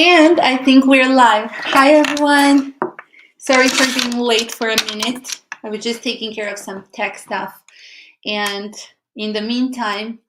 And I think we're live. Hi, everyone. Sorry for being late for a minute. I was just taking care of some tech stuff. And in the meantime,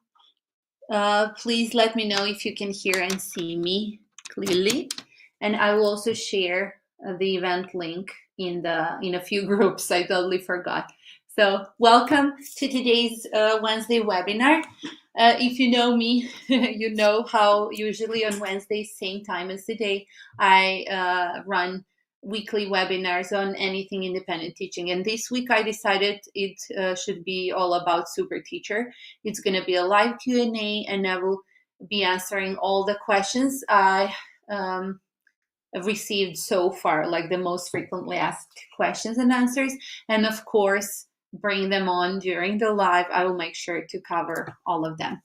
please let me know if you can hear and see me clearly. And I will also share the event link in a few groups. I totally forgot. So welcome to today's Wednesday webinar. If you know me, you know how usually on Wednesdays, same time as today, I run weekly webinars on anything independent teaching. And this week I decided it should be all about SuperTeacher. It's going to be a live Q&A, and I will be answering all the questions I have received so far, like the most frequently asked questions and answers. And of course, bring them on during the live. I will make sure to cover all of them.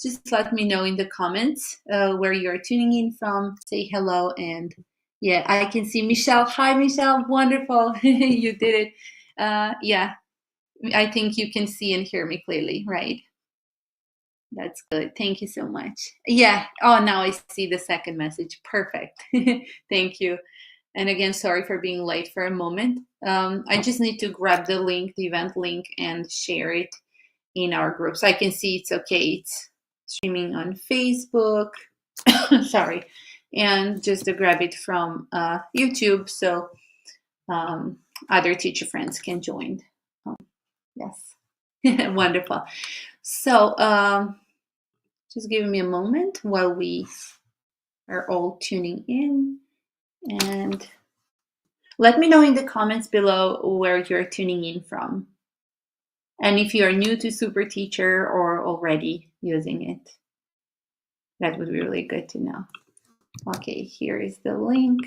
Just let me know in the comments where you're tuning in from. Say hello. And yeah, I can see Michelle. Hi, Michelle. Wonderful. You did it. Yeah, I think you can see and hear me clearly, right? That's good. Thank you so much. Yeah. Oh, now I see the second message. Perfect. Thank you. And again, sorry for being late for a moment. I just need to grab the link, the event link, and share it in our group. So I can see it's okay. It's streaming on Facebook. Sorry. And just to grab it from YouTube so other teacher friends can join. Yes. Wonderful. So just give me a moment while we are all tuning in, and let me know in the comments below where you're tuning in from, and if you are new to SuperTeacher or already using it. That would be really good to know. Okay, here is the link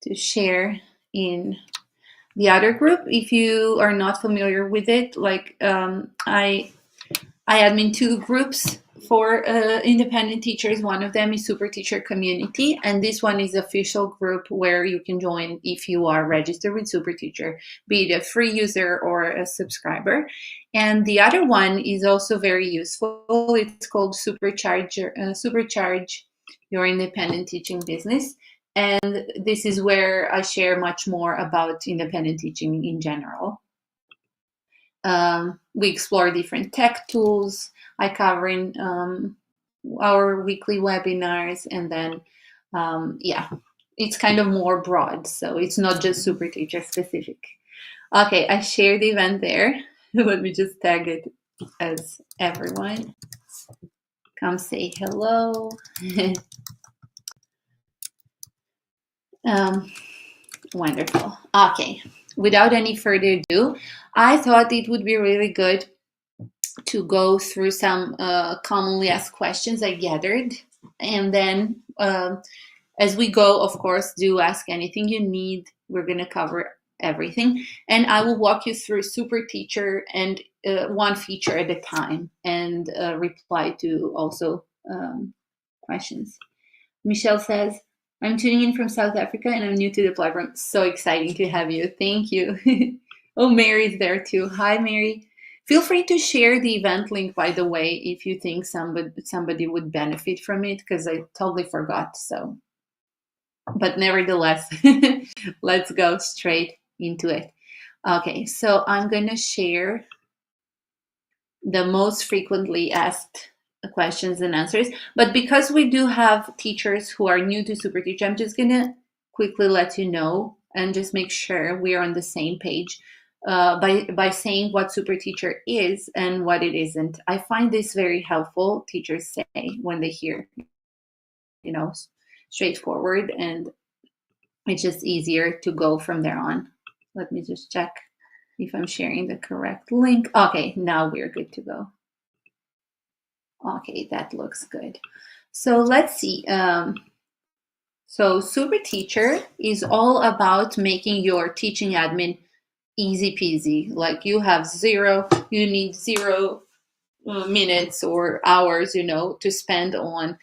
to share in the other group. If you are not familiar with it, like I admin two groups for independent teachers. One of them is SuperTeacher Community, and this one is official group where you can join if you are registered with SuperTeacher, be it a free user or a subscriber. And the other one is also very useful. It's called Supercharge Your Independent Teaching Business. And this is where I share much more about independent teaching in general. We explore different tech tools. I cover in our weekly webinars, and then yeah, it's kind of more broad, so it's not just SuperTeacher specific. Okay, I shared the event there. Let me just tag it as everyone. Come say hello. Wonderful. Okay, without any further ado, I thought it would be really good to go through some commonly asked questions I gathered. And then as we go, of course, do ask anything you need. We're going to cover everything. And I will walk you through SuperTeacher and one feature at a time, and reply to also questions. Michelle says, I'm tuning in from South Africa and I'm new to the platform. So exciting to have you. Thank you. Oh, Mary's there too. Hi, Mary. Feel free to share the event link, by the way, if you think somebody would benefit from it, because I totally forgot. So, but nevertheless, let's go straight into it. Okay, so I'm going to share the most frequently asked questions and answers. But because we do have teachers who are new to SuperTeacher, I'm just going to quickly let you know and just make sure we are on the same page. By saying what SuperTeacher is and what it isn't. I find this very helpful, teachers say, when they hear, straightforward, and it's just easier to go from there on. Let me just check if I'm sharing the correct link. Okay, now we're good to go. Okay, that looks good. So let's see. So SuperTeacher is all about making your teaching admin easy peasy. Like you need 0 minutes or hours, to spend on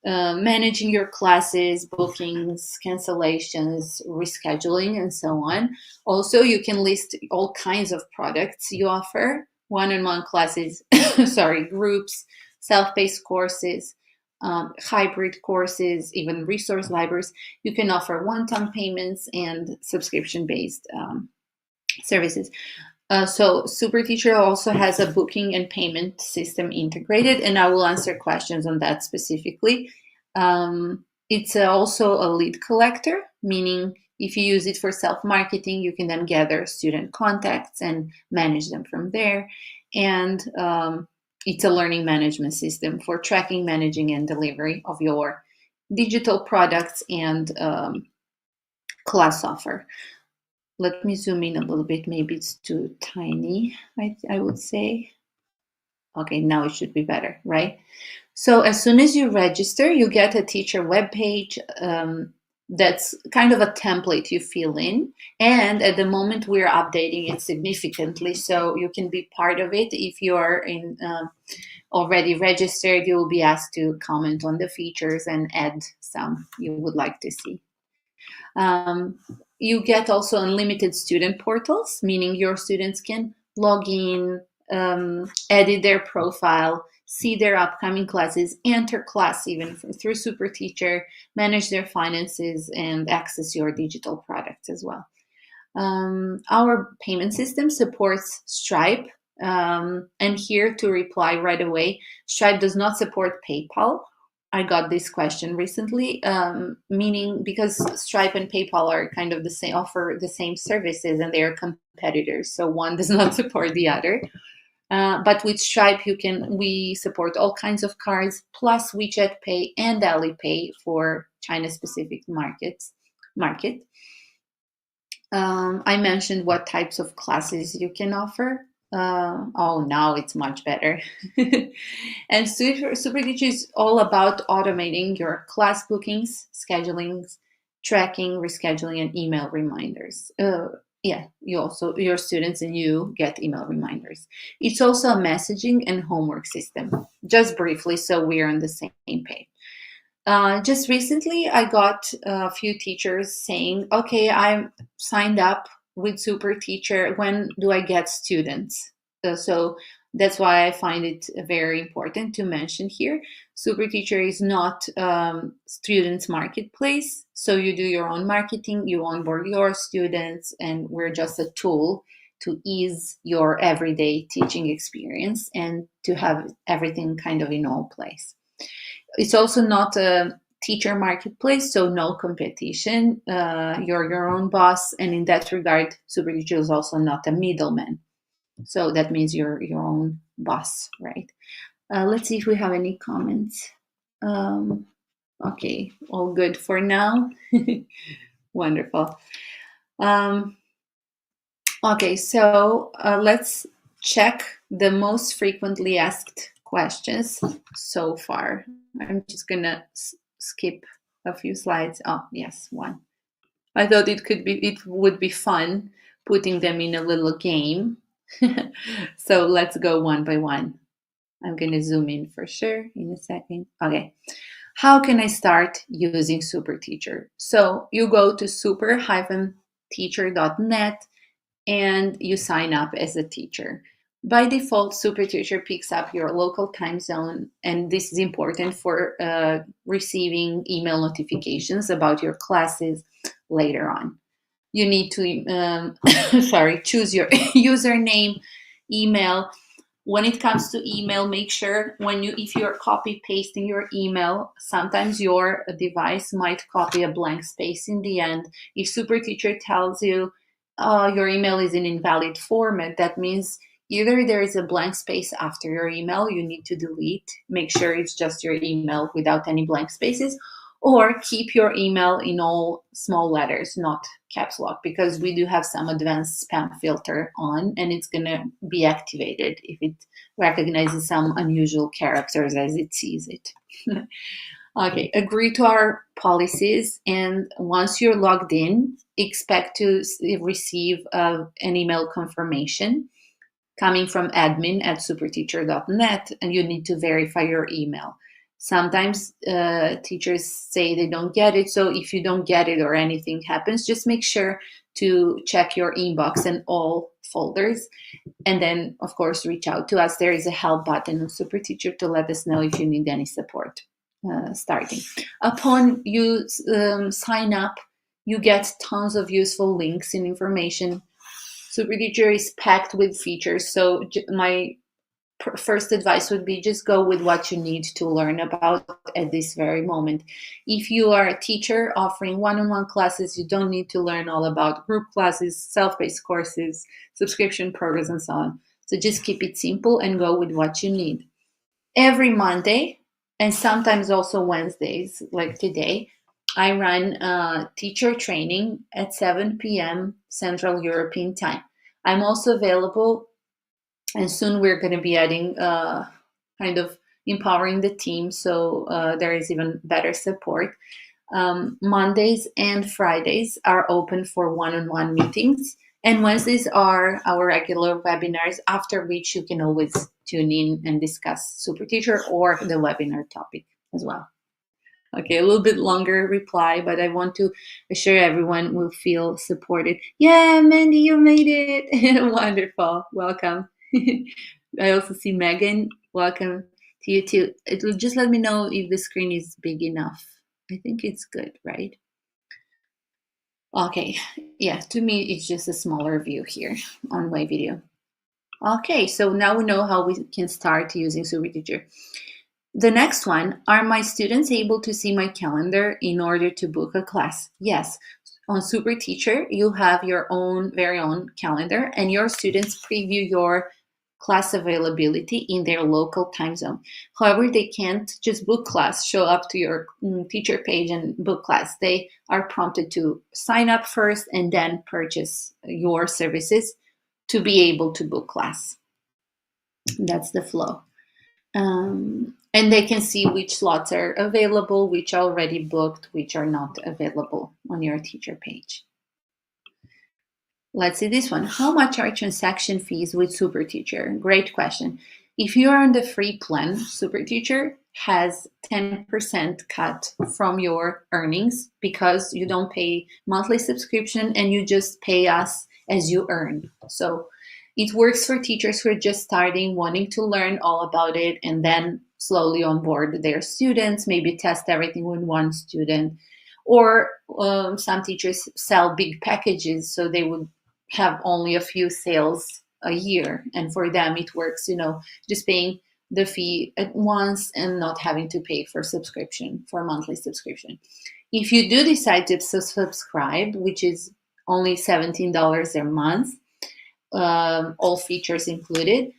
managing your classes, bookings, cancellations, rescheduling, and so on. Also, you can list all kinds of products you offer, one-on-one classes, groups, self-paced courses, hybrid courses, even resource libraries. You can offer one-time payments and subscription-based services. So SuperTeacher also has a booking and payment system integrated, and I will answer questions on that specifically. It's also a lead collector, meaning if you use it for self-marketing, you can then gather student contacts and manage them from there. And it's a learning management system for tracking, managing, and delivery of your digital products and class offer. Let me zoom in a little bit. Maybe it's too tiny, I would say. Okay, now it should be better, right? So as soon as you register, you get a teacher webpage that's kind of a template you fill in. And at the moment, we're updating it significantly, so you can be part of it. If you're already registered, you will be asked to comment on the features and add some you would like to see. You get also unlimited student portals, meaning your students can log in, edit their profile, see their upcoming classes, enter class even through SuperTeacher, manage their finances, and access your digital products as well. Our payment system supports Stripe, and here to reply right away, Stripe does not support PayPal. I got this question recently, meaning because Stripe and PayPal are kind of the same, offer the same services, and they are competitors, so one does not support the other. But with Stripe, we support all kinds of cards, plus WeChat Pay and Alipay for China-specific market. I mentioned what types of classes you can offer. Now it's much better. And SuperTeacher is all about automating your class bookings, scheduling, tracking, rescheduling, and email reminders. Your students and you get email reminders. It's also a messaging and homework system. Just briefly, so we're on the same page. Just recently, I got a few teachers saying, okay, I'm signed up with SuperTeacher. When do I get students? So that's why I find it very important to mention here. SuperTeacher is not students' marketplace. So you do your own marketing, you onboard your students, and we're just a tool to ease your everyday teaching experience and to have everything kind of in all place. It's also not a teacher marketplace, so no competition. You're your own boss, and in that regard, SuperTeacher is also not a middleman. So that means you're your own boss, right? Let's see if we have any comments. Okay, all good for now. Wonderful. Okay, so let's check the most frequently asked questions so far. I'm just gonna skip a few slides. Oh, yes, one. I thought it would be fun putting them in a little game. So let's go one by one. I'm gonna zoom in for sure in a second. Okay. How can I start using SuperTeacher? So you go to super-teacher.net and you sign up as a teacher. By default, SuperTeacher picks up your local time zone, and this is important for receiving email notifications about your classes later on. You need to choose your username, email. When it comes to email, make sure if you're copy pasting your email, sometimes your device might copy a blank space in the end. If SuperTeacher tells you your email is in invalid format, that means either there is a blank space after your email you need to delete, make sure it's just your email without any blank spaces, or keep your email in all small letters, not caps lock, because we do have some advanced spam filter on, and it's going to be activated if it recognizes some unusual characters as it sees it. Okay, agree to our policies, and once you're logged in, expect to receive an email confirmation coming from admin@superteacher.net, and you need to verify your email. Sometimes teachers say they don't get it, so if you don't get it or anything happens, just make sure to check your inbox and all folders, and then, of course, reach out to us. There is a help button on SuperTeacher to let us know if you need any support. starting. Upon you sign up, you get tons of useful links and information. SuperTeacher is packed with features, so my first advice would be just go with what you need to learn about at this very moment. If you are a teacher offering one-on-one classes, you don't need to learn all about group classes, self-paced courses, subscription programs, and so on. So just keep it simple and go with what you need. Every Monday, and sometimes also Wednesdays, like today, I run teacher training at 7 p.m. Central European Time. I'm also available, and soon we're going to be adding kind of empowering the team, so there is even better support. Mondays and Fridays are open for one-on-one meetings, and Wednesdays are our regular webinars, after which you can always tune in and discuss SuperTeacher or the webinar topic as well. Okay, a little bit longer reply, but I want to assure everyone will feel supported. Yeah, Mandy, you made it. Wonderful. Welcome. I also see Megan. Welcome to you too. It'll just let me know if the screen is big enough. I think it's good, right? Okay, yeah, to me, it's just a smaller view here on my video. Okay, so now we know how we can start using SuperTeacher. The next one, are my students able to see my calendar in order to book a class? Yes. On SuperTeacher, you have your very own calendar, and your students preview your class availability in their local time zone. However, they can't just book class, show up to your teacher page and book class. They are prompted to sign up first and then purchase your services to be able to book class. That's the flow. And they can see which slots are available, which are already booked, which are not available on your teacher page. Let's see this one. How much are transaction fees with SuperTeacher? Great question. If you are on the free plan, SuperTeacher has 10% cut from your earnings because you don't pay monthly subscription and you just pay us as you earn. So it works for teachers who are just starting, wanting to learn all about it, and then slowly onboard their students, maybe test everything with one student. Or some teachers sell big packages, so they would have only a few sales a year. And for them, it works, just paying the fee at once and not having to pay for monthly subscription. If you do decide to subscribe, which is only $17 a month, all features included,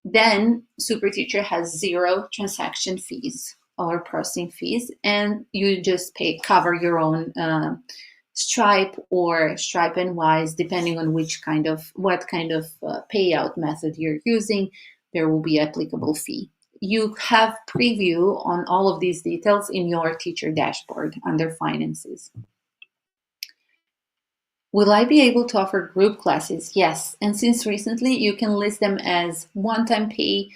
then SuperTeacher has 0 transaction fees or processing fees, and you just cover your own Stripe or Stripe and Wise, depending on what kind of payout method you're using. There will be applicable fee. You have preview on all of these details in your teacher dashboard under finances. Will I be able to offer group classes? Yes. And since recently, you can list them as one-time pay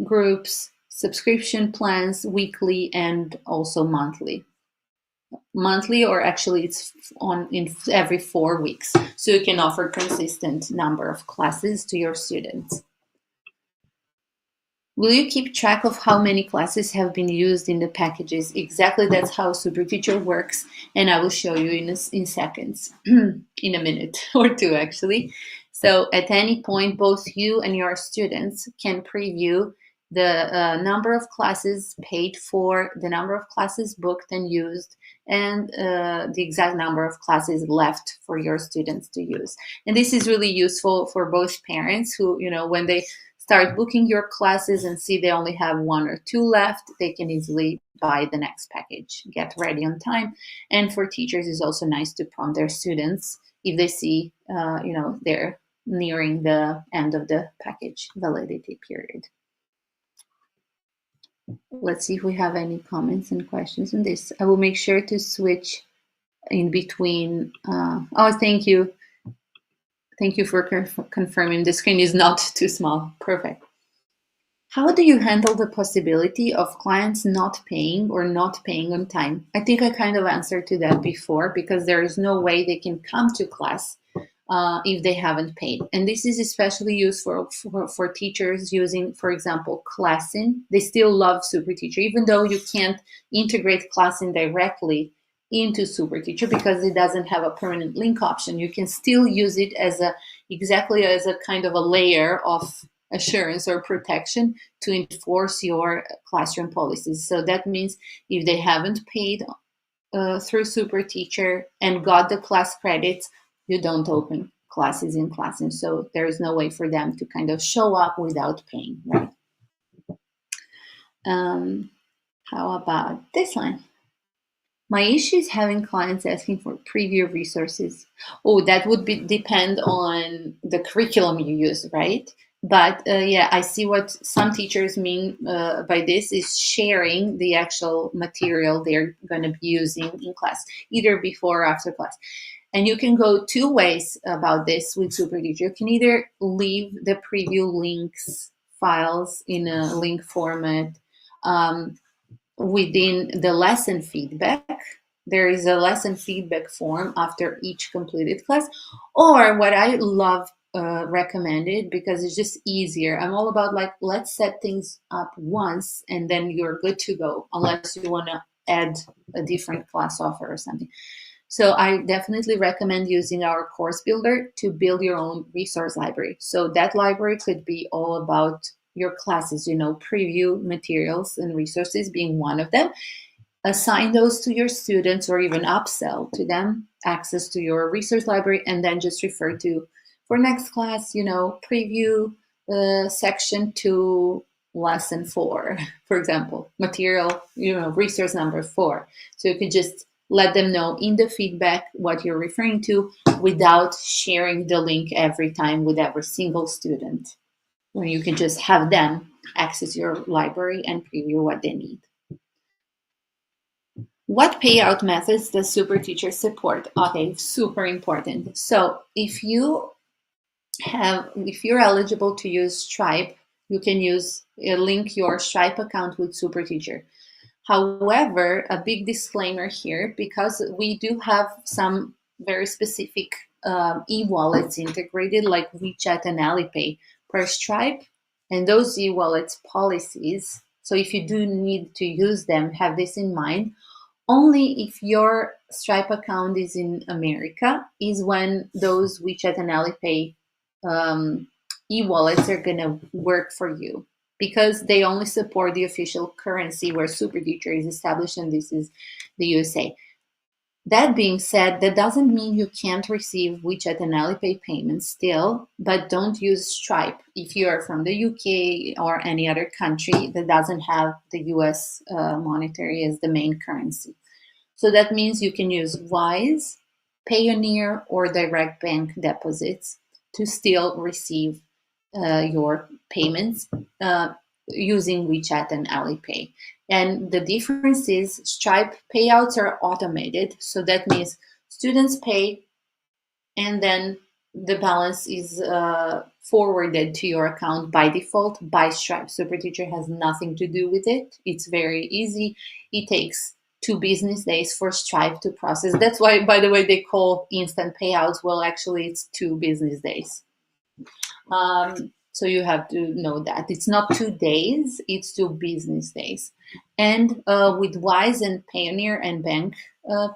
groups, subscription plans, weekly, and also monthly. Monthly, or actually it's in every 4 weeks. So you can offer consistent number of classes to your students. Will you keep track of how many classes have been used in the packages? Exactly, that's how SuperTeacher works, and I will show you in seconds, in a minute or two actually. So at any point, both you and your students can preview the number of classes paid for, the number of classes booked and used, and the exact number of classes left for your students to use. And this is really useful for both parents who, when they start booking your classes and see they only have 1 or 2 left, they can easily buy the next package, get ready on time. And for teachers, it's also nice to prompt their students if they see, they're nearing the end of the package validity period. Let's see if we have any comments and questions on this. I will make sure to switch in between. Thank you. Thank you for confirming the screen is not too small. Perfect. How do you handle the possibility of clients not paying or not paying on time? I think I kind of answered to that before, because there is no way they can come to class if they haven't paid. And this is especially used for teachers using, for example, Classin. They still love SuperTeacher, even though you can't integrate Classin directly into SuperTeacher because it doesn't have a permanent link option. You can still use it as exactly as a kind of a layer of assurance or protection to enforce your classroom policies. So that means if they haven't paid through SuperTeacher and got the class credits, you don't open classes in Classin. So there is no way for them to kind of show up without paying, right? How about this one? My issue is having clients asking for preview resources. Oh, that would depend on the curriculum you use, right? But yeah, I see what some teachers mean by this is sharing the actual material they're going to be using in class, either before or after class. And you can go two ways about this with SuperTeacher. You can either leave the preview links files in a link format within the lesson feedback. There is a lesson feedback form after each completed class, or what I love recommended because it's just easier. I'm all about like, let's set things up once and then you're good to go, unless you want to add a different class offer or something. So I definitely recommend using our course builder to build your own resource library. So that library could be all about your classes, preview materials and resources being one of them. Assign those to your students or even upsell to them access to your resource library, and then just refer to, for next class, preview section 2, lesson 4, for example, material, resource number 4. So you could just let them know in the feedback what you're referring to without sharing the link every time with every single student. Or you can just have them access your library and preview what they need. What payout methods does SuperTeacher support? Okay, super important. So if you're eligible to use Stripe, you can link your Stripe account with SuperTeacher. However, a big disclaimer here, because we do have some very specific e-wallets integrated, like WeChat and Alipay per Stripe, and those e-wallets policies. So if you do need to use them, have this in mind. Only if your Stripe account is in America is when those WeChat and Alipay e-wallets are going to work for you, because they only support the official currency where SuperTeacher is established, and this is the USA. That being said, that doesn't mean you can't receive WeChat and Alipay payments still, but don't use Stripe if you are from the UK or any other country that doesn't have the US monetary as the main currency. So that means you can use Wise, Payoneer, or direct bank deposits to still receive your payments using WeChat and Alipay. And the difference is Stripe payouts are automated. So that means students pay and then the balance is forwarded to your account by default by Stripe. SuperTeacher has nothing to do with it. It's very easy. It takes 2 business days for Stripe to process. That's why, by the way, they call instant payouts. Well, actually, it's 2 business days. So you have to know that. It's not 2 days, it's 2 business days. And with Wise and Payoneer and bank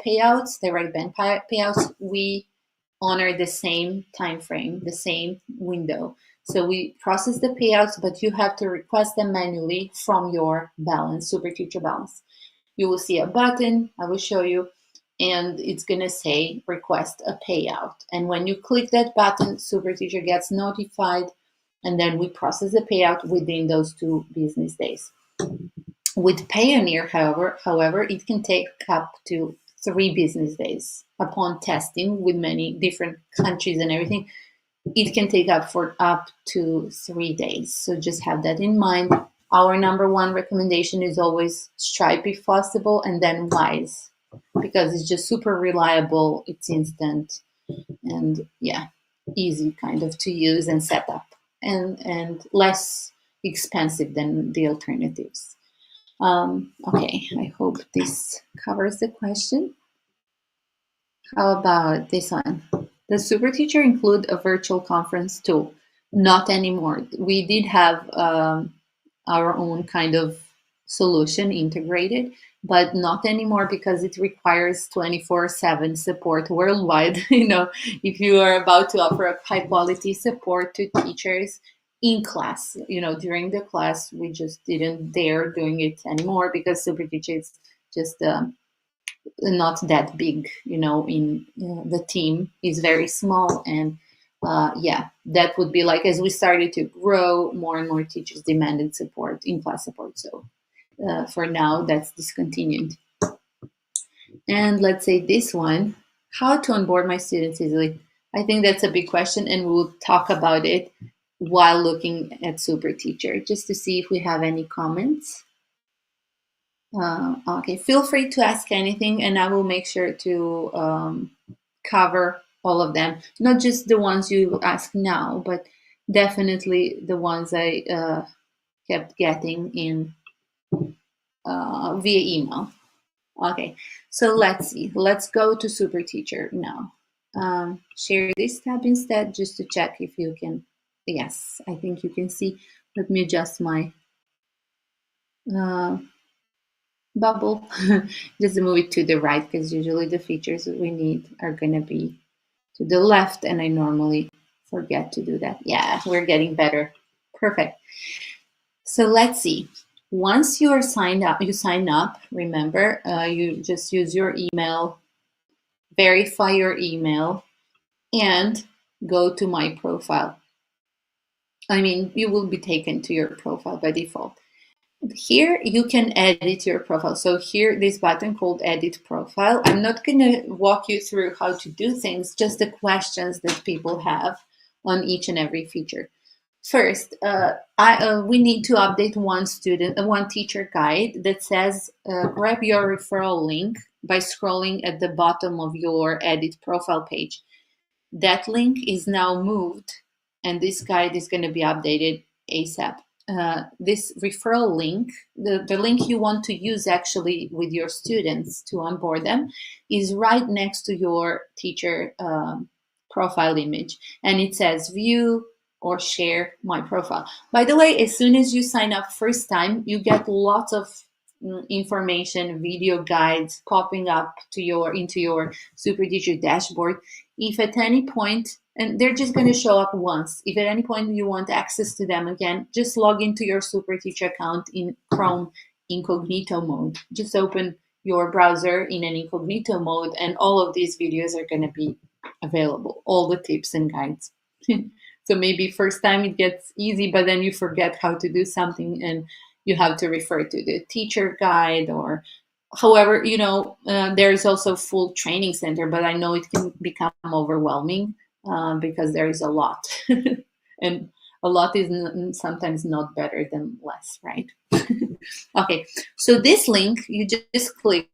payouts, direct bank payouts, we honor the same time frame, the same window. So we process the payouts, but you have to request them manually from your balance, SuperTeacher balance. You will see a button, I will show you, and it's going to say request a payout. And when you click that button, SuperTeacher gets notified, and then we process the payout within those 2 business days. With Payoneer, however, it can take up to 3 business days. Upon testing with many different countries and everything, it can take up to 3 days. So just have that in mind. Our number 1 recommendation is always Stripe if possible, and then Wise, because it's just super reliable, it's instant, and yeah, easy kind of to use and set up, and less expensive than the alternatives. Okay, I hope this covers the question. How about this one? Does SuperTeacher include a virtual conference tool? Not anymore. We did have our own kind of solution integrated, but not anymore because it requires 24/7 support worldwide. If you are about to offer a high quality support to teachers in class, during the class, we just didn't dare doing it anymore because SuperTeacher is just not that big, in the team is very small. And yeah, that would be like, as we started to grow, more and more teachers demanded support, in-class support. So for now, that's discontinued. And let's say this one, how to onboard my students easily. I think that's a big question, and we'll talk about it while looking at SuperTeacher, just to see if we have any comments. Okay, feel free to ask anything, and I will make sure to cover all of them. Not just the ones you ask now, but definitely the ones I kept getting in via email. Okay, so let's see. Let's go to SuperTeacher now. Share this tab instead, just to check if you can. Yes, I think you can see. Let me adjust my bubble. Just move it to the right, because usually the features that we need are going to be to the left, and I normally forget to do that. Yeah, we're getting better. Perfect. So let's see. Once you sign up, remember, you just use your email, verify your email, and go to my profile. I mean, you will be taken to your profile by default. Here you can edit your profile. So here, this button called Edit Profile. I'm not going to walk you through how to do things, just the questions that people have on each and every feature. First, we need to update one teacher guide that says grab your referral link by scrolling at the bottom of your Edit Profile page. That link is now moved, and this guide is going to be updated ASAP. This referral link, the link you want to use actually with your students to onboard them, is right next to your teacher profile image, and it says view or share my profile. By the way, as soon as you sign up first time, you get lots of information, video guides popping up into your SuperTeacher dashboard. If at any point, and they're just going to show up once, if at any point you want access to them again, just log into your SuperTeacher account in Chrome incognito mode. Just open your browser in an incognito mode, and all of these videos are going to be available, all the tips and guides. So maybe first time it gets easy, but then you forget how to do something and you have to refer to the teacher guide, or however, there is also full training center, but I know it can become overwhelming because there is a lot. And a lot is sometimes not better than less, right? Okay, so this link, you just click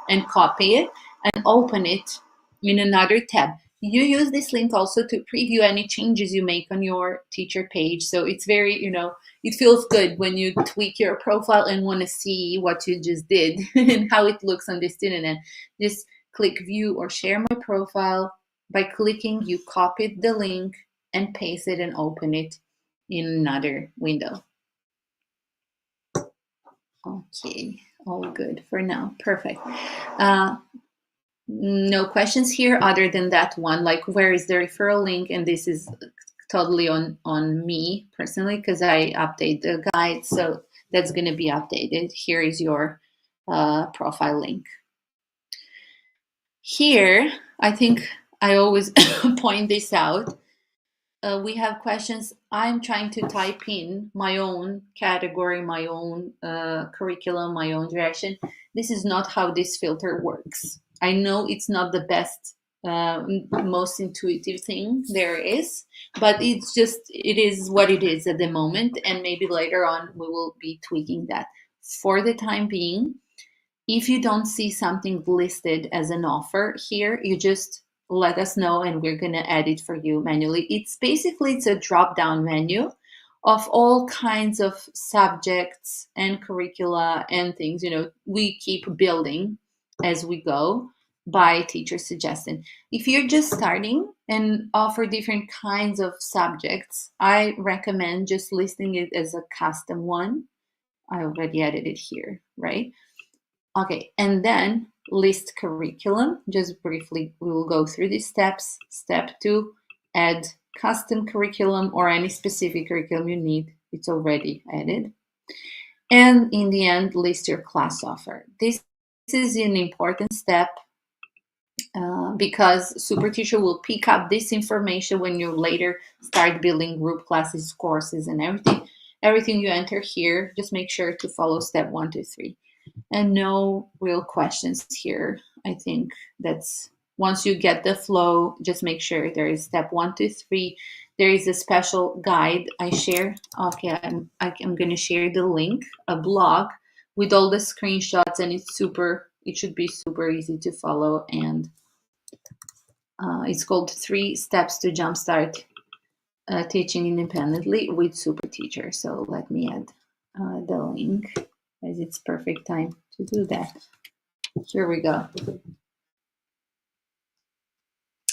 and copy it and open it in another tab. You use this link also to preview any changes you make on your teacher page. So it's very, it feels good when you tweak your profile and want to see what you just did and how it looks on the student. And just click view or share my profile. By clicking, you copied the link and paste it and open it in another window. Okay, all good for now. Perfect. No questions here other than that one, like where is the referral link? And this is totally on me personally, because I update the guide, so that's going to be updated. Here is your profile link. Here, I think I always point this out. We have questions. I'm trying to type in my own category, my own curriculum, my own direction. This is not how this filter works. I know it's not the best, most intuitive thing there is, but it is what it is at the moment, and maybe later on we will be tweaking that. For the time being, if you don't see something listed as an offer here, you just let us know and we're going to add it for you manually. It's a drop-down menu of all kinds of subjects and curricula and things. We keep building as we go by teacher suggestion. If you're just starting and offer different kinds of subjects, I recommend just listing it as a custom one. I already added it here, right? Okay, and then list curriculum. Just briefly, we will go through these steps. Step 2, add custom curriculum or any specific curriculum you need. It's already added. And in the end, list your class offer. This is an important step because SuperTeacher will pick up this information when you later start building group classes, courses, and everything. Everything you enter here, just make sure to follow step 1 to 3. And no real questions here. I think that's once you get the flow, just make sure there is step 1 to 3. There is a special guide I share. Okay, I'm going to share the link, a blog with all the screenshots, and it should be super easy to follow. And it's called 3 Steps to Jumpstart Teaching Independently with SuperTeacher. So let me add the link, as it's perfect time to do that. Here we go.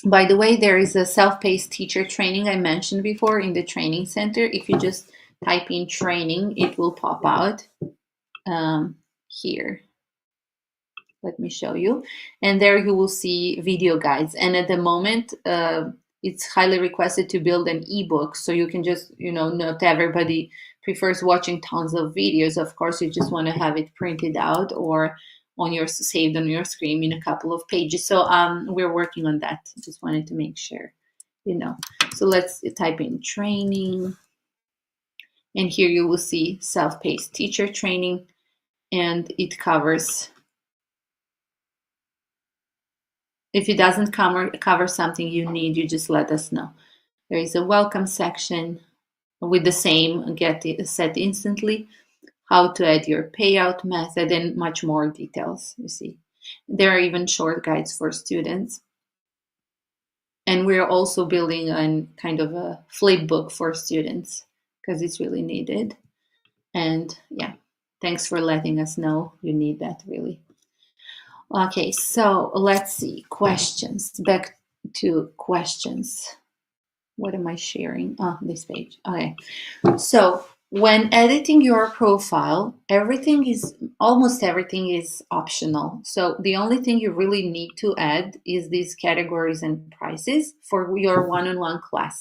By the way, there is a self-paced teacher training I mentioned before in the training center. If you just type in training, it will pop out here. Let me show you. And there you will see video guides. And at the moment, it's highly requested to build an ebook. So you can just, not everybody prefers watching tons of videos. Of course, you just want to have it printed out or saved on your screen in a couple of pages. So we're working on that. Just wanted to make sure, So let's type in training. And here you will see self-paced teacher training. And it covers, if it doesn't cover something you need, you just let us know. There is a welcome section with the same get set instantly, how to add your payout method, and much more details, you see. There are even short guides for students. And we're also building a kind of a flip book for students because it's really needed. And yeah, thanks for letting us know you need that really. Okay, so let's see, questions. Back to questions. What am I sharing? This page. Okay, so when editing your profile, almost everything is optional. So the only thing you really need to add is these categories and prices for your one-on-one class.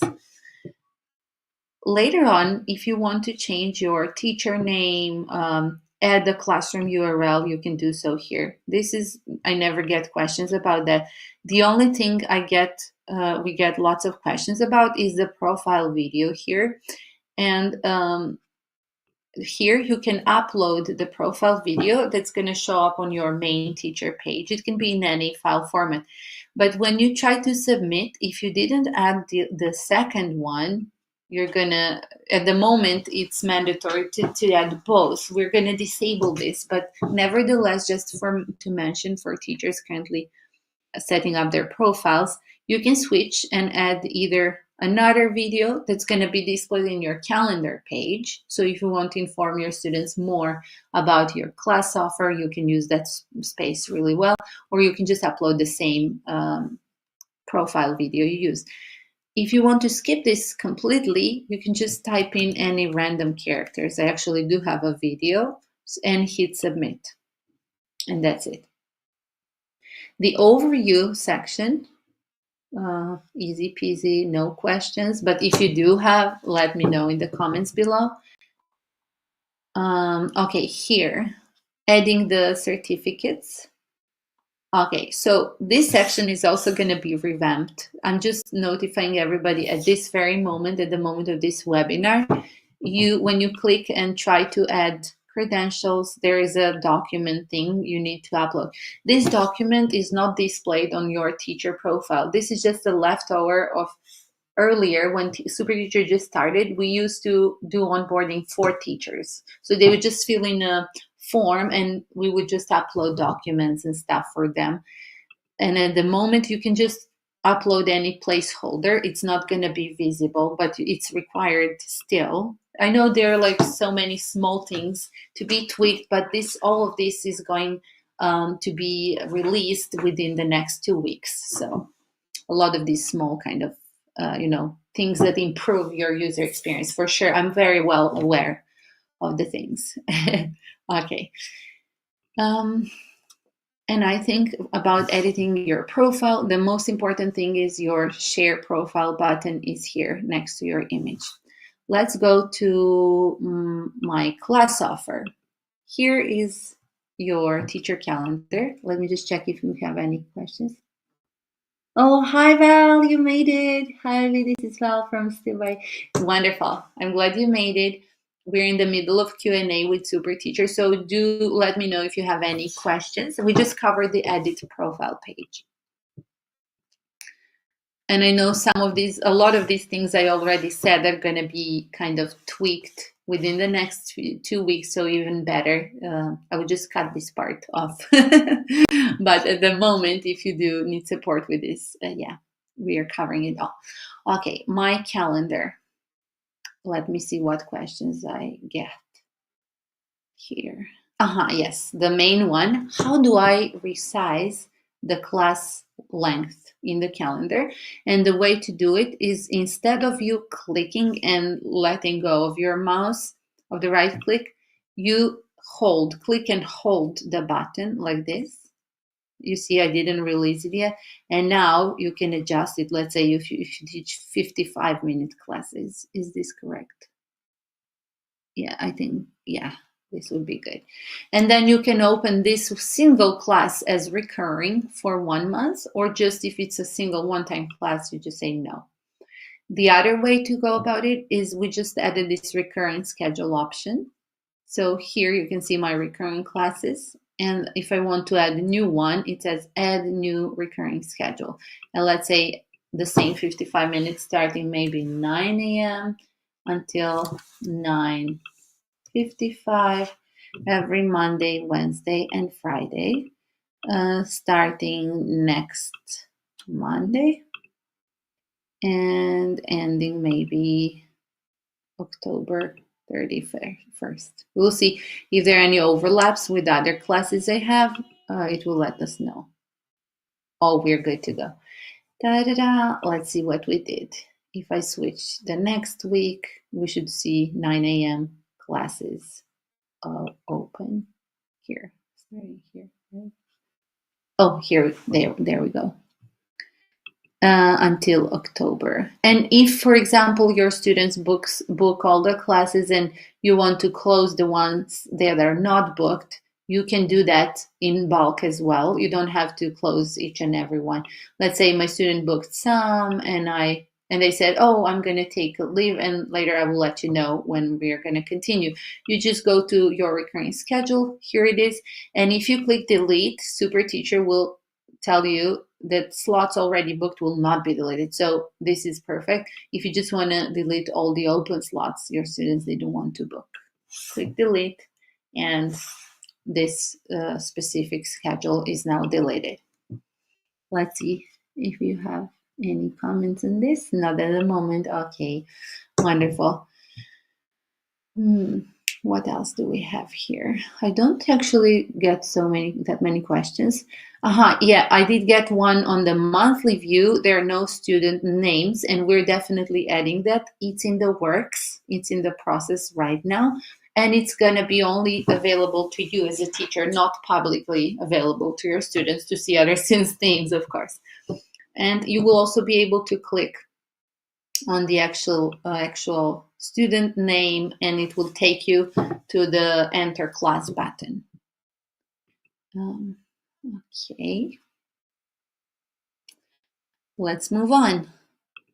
Later on, if you want to change your teacher name, add the classroom URL, you can do so here. I never get questions about that. The only thing we get lots of questions about is the profile video here. And here you can upload the profile video that's going to show up on your main teacher page. It can be in any file format. But when you try to submit, if you didn't add the second one, you're going to, at the moment, it's mandatory to add both. We're going to disable this, but nevertheless, just to mention for teachers currently setting up their profiles, you can switch and add either another video that's going to be displayed in your calendar page. So if you want to inform your students more about your class offer, you can use that space really well, or you can just upload the same profile video you use. If you want to skip this completely, you can just type in any random characters. I actually do have a video and hit submit. And that's it. The overview section, easy peasy, no questions. But if you do have, let me know in the comments below. Okay, here, adding the certificates. Okay, so this section is also going to be revamped. I'm just notifying everybody at this very moment, at the moment of this webinar, when you click and try to add credentials, there is a document thing you need to upload. This document is not displayed on your teacher profile. This is just a leftover of earlier when SuperTeacher just started. We used to do onboarding for teachers. So they would just fill in a form and we would just upload documents and stuff for them. And at the moment you can just upload any placeholder. It's not going to be visible, but it's required still. I know there are like so many small things to be tweaked, but all of this is going to be released within the next 2 weeks. So a lot of these small kind of, things that improve your user experience. For sure, I'm very well aware of the things. Okay. And I think about editing your profile, the most important thing is your share profile button is here next to your image. Let's go to my class offer. Here is your teacher calendar. Let me just check if you have any questions. Oh, hi Val, you made it. Hi, this is Val from Still by. Wonderful. I'm glad you made it. We're in the middle of Q&A with SuperTeacher, so do let me know if you have any questions. We just covered the edit profile page. And I know a lot of these things I already said are going to be kind of tweaked within the next 2 weeks, so even better. I would just cut this part off. But at the moment, if you do need support with this, we are covering it all. Okay, my calendar. Let me see what questions I get here. Yes, the main one. How do I resize the class length in the calendar? And the way to do it is, instead of you clicking and letting go of your mouse, of the right click, you click and hold the button like this. You see, I didn't release it yet. And now you can adjust it. Let's say if you teach 55-minute classes. Is this correct? Yeah, I think, this would be good. And then you can open this single class as recurring for 1 month, or just if it's a single one-time class, you just say no. The other way to go about it is we just added this recurring schedule option. So here you can see my recurring classes. And if I want to add a new one, it says add new recurring schedule. And let's say the same 55 minutes starting maybe 9 a.m. until 9:55 every Monday, Wednesday, and Friday, starting next Monday and ending maybe October 31st. We'll see if there are any overlaps with other classes I have. It will let us know. Oh, we're good to go. Let's see what we did. If I switch the next week, we should see 9 a.m. classes open here. Starting here. Oh, here, there we go. Until October. And if, for example, your students book all the classes and you want to close the ones that are not booked, you can do that in bulk as well. You don't have to close each and every one. Let's say my student booked some and they said, oh, I'm going to take a leave and later I will let you know when we're going to continue. You just go to your recurring schedule. Here it is. And if you click delete, SuperTeacher will tell you that slots already booked will not be deleted. So this is perfect. If you just want to delete all the open slots your students they don't want to book, click delete, and this specific schedule is now deleted. Let's see if you have any comments on this. Not at the moment. Okay, wonderful. What else do we have here? I don't actually get that many questions. Yeah, I did get one on the monthly view. There are no student names, and we're definitely adding that. It's in the works. It's in the process right now, and it's gonna be only available to you as a teacher, not publicly available to your students to see other students' names, of course. And you will also be able to click on the actual student name, and it will take you to the enter class button. Okay, let's move on.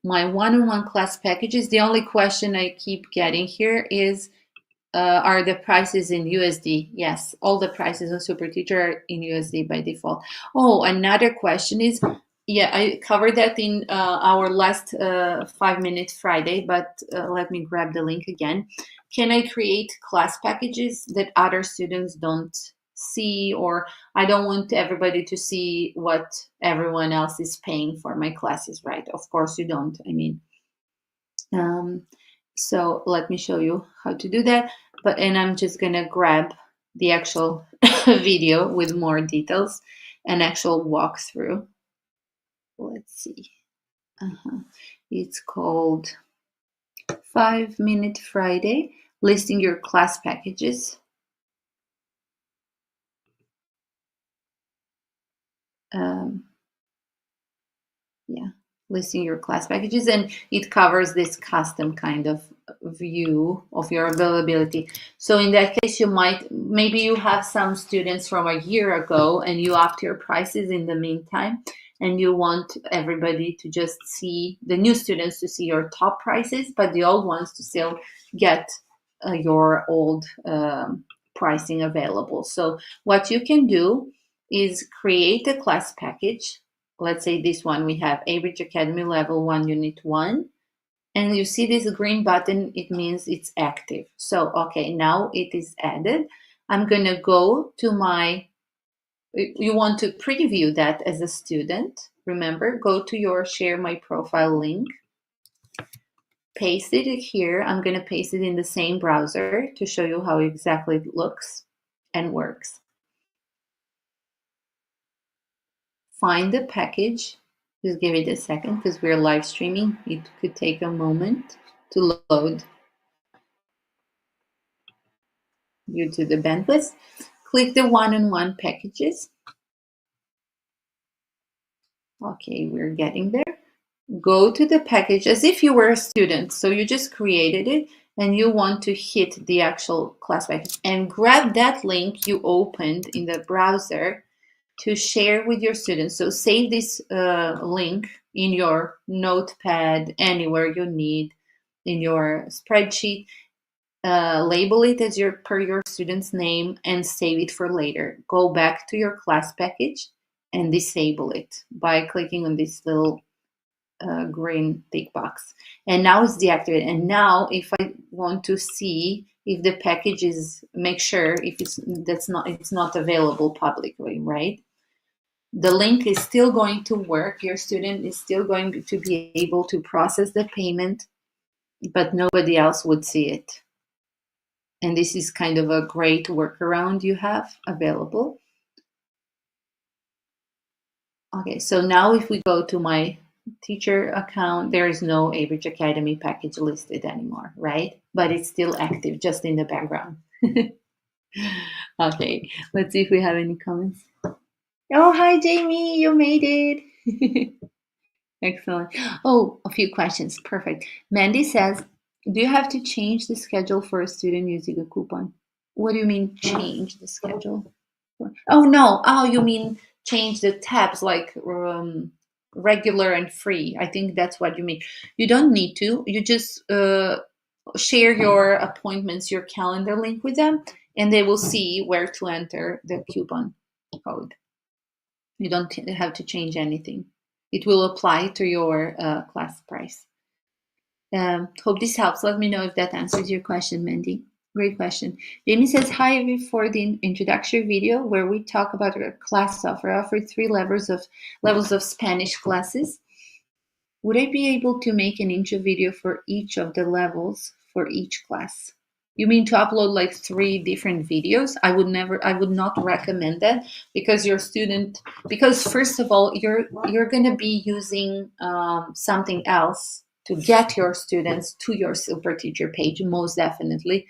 My one-on-one class packages. The only question I keep getting here is, are the prices in USD? Yes, all the prices on SuperTeacher are in USD by default. Oh, another question is, yeah, I covered that in our last 5-minute Friday, but let me grab the link again. Can I create class packages that other students don't see, or I don't want everybody to see what everyone else is paying for my classes, right? Of course you don't. I mean, so let me show you how to do that. And I'm just gonna grab the actual video with more details, an actual walkthrough. Let's see. Uh-huh. It's called 5-Minute Friday, listing your class packages. Yeah, listing your class packages, and it covers this custom kind of view of your availability. So in that case, maybe you have some students from a year ago and you upped your prices in the meantime, and you want everybody to just see the new students to see your top prices, but the old ones to still get your old pricing available. So what you can do is create a class package. Let's say this one, we have Average Academy Level 1 Unit 1. And you see this green button, it means it's active. So, okay, now it is added. I'm going to go to you want to preview that as a student. Remember, go to your Share My Profile link. Paste it here. I'm going to paste it in the same browser to show you how exactly it looks and works. Find the package. Just give it a second because we're live streaming. It could take a moment to load due to the bandwidth. Click the one-on-one packages. Okay, we're getting there. Go to the package as if you were a student. So you just created it and you want to hit the actual class package and grab that link you opened in the browser to share with your students. So save this link in your notepad, anywhere you need, in your spreadsheet. Label it as per your student's name and save it for later. Go back to your class package and disable it by clicking on this little green tick box. And now it's deactivated. And now if I want to see if the package is, make sure if it's not available publicly, right? The link is still going to work. Your student is still going to be able to process the payment, but nobody else would see it. And this is kind of a great workaround you have available. Okay, so now if we go to my teacher account, there is no Average Academy package listed anymore, right? But it's still active, just in the background. Okay, let's see if we have any comments. Oh, hi, Jamie, you made it. Excellent. Oh, a few questions. Perfect. Mandy says, do you have to change the schedule for a student using a coupon? What do you mean change the schedule? Oh, no. Oh, you mean change the tabs like regular and free. I think that's what you mean. You don't need to. You just share your appointments, your calendar link with them, and they will see where to enter the coupon code. You don't have to change anything. It will apply to your class price. Hope this helps. Let me know if that answers your question, Mandy. Great question. Jamie says, hi, for the introductory video where we talk about our class software. I offer 3 levels of Spanish classes. Would I be able to make an intro video for each of the levels for each class? You mean to upload like 3 different videos? I would not recommend that because because first of all, you're going to be using something else to get your students to your SuperTeacher page, most definitely,